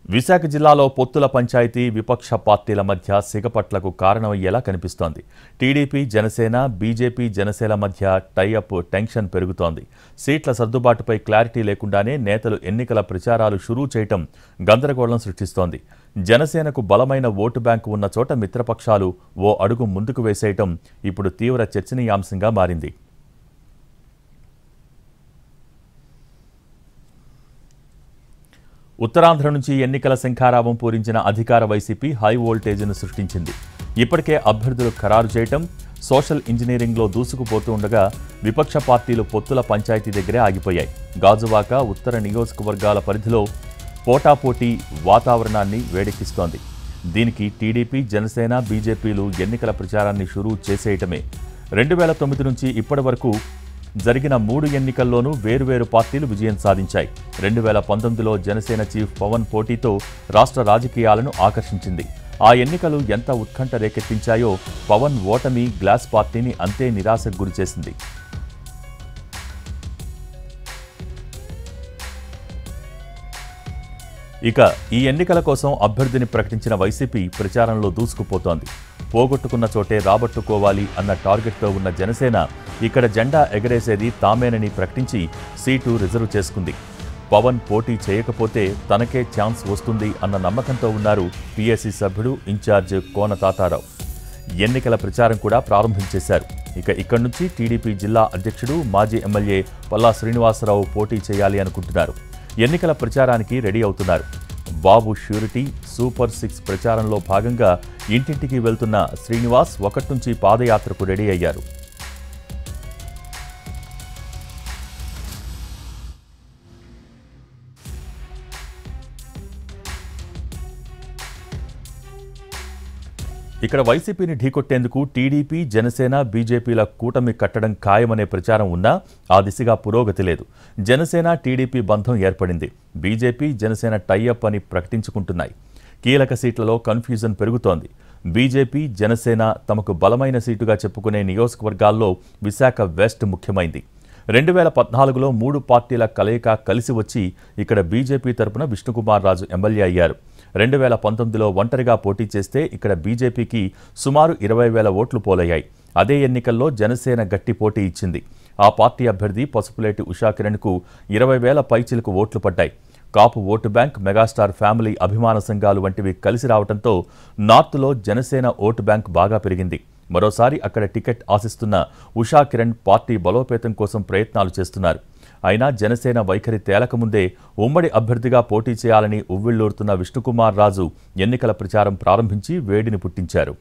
విశాఖ జిల్లాలో పొత్తుల పంచాయతీ విపక్ష పార్టీల మధ్య సిగపట్లకు కారణమయ్యేలా కనిపిస్తోంది. టీడీపీ, జనసేన, బీజేపీ, జనసేన మధ్య టైఅప్ టెన్షన్ పెరుగుతోంది. సీట్ల సర్దుబాటుపై క్లారిటీ లేకుండానే నేతలు ఎన్నికల ప్రచారాలు షురూ చేయటం గందరగోళం సృష్టిస్తోంది. జనసేనకు బలమైన ఓటు బ్యాంకు ఉన్న చోట మిత్రపక్షాలు ఓ అడుగు ముందుకు వేసేయటం ఇప్పుడు తీవ్ర చర్చనీయాంశంగా మారింది. ఉత్తరాంధ్ర నుంచి ఎన్నికల శంఖారావం పూరించిన అధికార వైసీపీ హై వోల్టేజ్ను సృష్టించింది. ఇప్పటికే అభ్యర్థులు ఖరారు చేయటం, సోషల్ ఇంజనీరింగ్లో దూసుకుపోతూ ఉండగా విపక్ష పార్టీలు పొత్తుల పంచాయతీ దగ్గరే ఆగిపోయాయి. గాజువాక, ఉత్తర నియోజకవర్గాల పరిధిలో పోటాపోటీ వాతావరణాన్ని వేడెక్కిస్తోంది. దీనికి టీడీపీ, జనసేన, బీజేపీలు ఎన్నికల ప్రచారాన్ని షురూ చేసేయటమే. 2009 నుంచి ఇప్పటి వరకు జరిగిన 3 ఎన్నికల్లోనూ వేర్వేరు పార్టీలు విజయం సాధించాయి. 2019లో జనసేన చీఫ్ పవన్ పోటీతో రాష్ట్ర రాజకీయాలను ఆకర్షించింది. ఆ ఎన్నికలు ఎంత ఉత్కంఠ రేకెత్తించాయో పవన్ ఓటమి గ్లాస్ పార్టీని అంతే నిరాశకు గురిచేసింది. ఇక ఈ ఎన్నికల కోసం అభ్యర్థిని ప్రకటించిన వైసీపీ ప్రచారంలో దూసుకుపోతోంది. పోగొట్టుకున్న చోటే రాబట్టుకోవాలి అన్న టార్గెట్తో ఉన్న జనసేన ఇక్కడ జెండా ఎగరేసేది తామేనని ప్రకటించి సీటు రిజర్వ్ చేసుకుంది. పవన్ పోటీ చేయకపోతే తనకే ఛాన్స్ వస్తుంది అన్న నమ్మకంతో ఉన్నారు పీఏసీ సభ్యుడు, ఇన్ఛార్జ్ కోన తాతారావు. ఎన్నికల ప్రచారం కూడా ప్రారంభించేశారు. ఇక్కడి నుంచి టీడీపీ జిల్లా అధ్యక్షుడు, మాజీ ఎమ్మెల్యే పల్లా శ్రీనివాసరావు పోటీ చేయాలి అనుకుంటున్నారు. ఎన్నికల ప్రచారానికి రెడీ అవుతున్నారు. బాబు ష్యూరిటీ, సూపర్ 6 ప్రచారంలో భాగంగా ఇంటింటికి వెళ్తున్న శ్రీనివాస్ 1 నుంచి పాదయాత్రకు రెడీ అయ్యారు. ఇక్కడ వైసీపీని ఢీకొట్టేందుకు టీడీపీ, జనసేన, బీజేపీల కూటమి కట్టడం ఖాయమనే ప్రచారం ఉన్నా ఆ దిశగా పురోగతి లేదు. జనసేన, టీడీపీ బంధం ఏర్పడింది. బీజేపీ, జనసేన టైఅప్ అని ప్రకటించుకుంటున్నాయి. కీలక సీట్లలో కన్ఫ్యూజన్ పెరుగుతోంది. బీజేపీ, జనసేన తమకు బలమైన సీటుగా చెప్పుకునే నియోజకవర్గాల్లో విశాఖ వెస్ట్ ముఖ్యమైంది. 2014లో 3 పార్టీల కలయిక కలిసి వచ్చి ఇక్కడ బీజేపీ తరపున విష్ణుకుమార్ రాజు ఎమ్మెల్యే అయ్యారు. 2019లో ఒంటరిగా పోటీ చేస్తే ఇక్కడ బీజేపీకి సుమారు 20,000 ఓట్లు పోలయ్యాయి. అదే ఎన్నికల్లో జనసేన గట్టి పోటీ ఇచ్చింది. ఆ పార్టీ అభ్యర్థి పసుపులేటి ఉషాకిరణ్కు 20,000 పైచిలకు ఓట్లు పడ్డాయి. కాపు ఓటు బ్యాంక్, మెగాస్టార్ ఫ్యామిలీ అభిమాన సంఘాలు వంటివి కలిసి రావడంతో నార్త్లో జనసేన ఓటు బ్యాంక్ బాగా పెరిగింది. మరోసారి అక్కడ టికెట్ ఆశిస్తున్న ఉషాకిరణ్ పార్టీ బలోపేతం కోసం ప్రయత్నాలు చేస్తున్నారు. అయినా జనసేన వైఖరి తేలకముందే ఉమ్మడి అభ్యర్థిగా పోటీ చేయాలని ఉవ్విళ్లూరుతున్న విష్ణుకుమార్ రాజు ఎన్నికల ప్రచారం ప్రారంభించి వేడిని పుట్టించారు.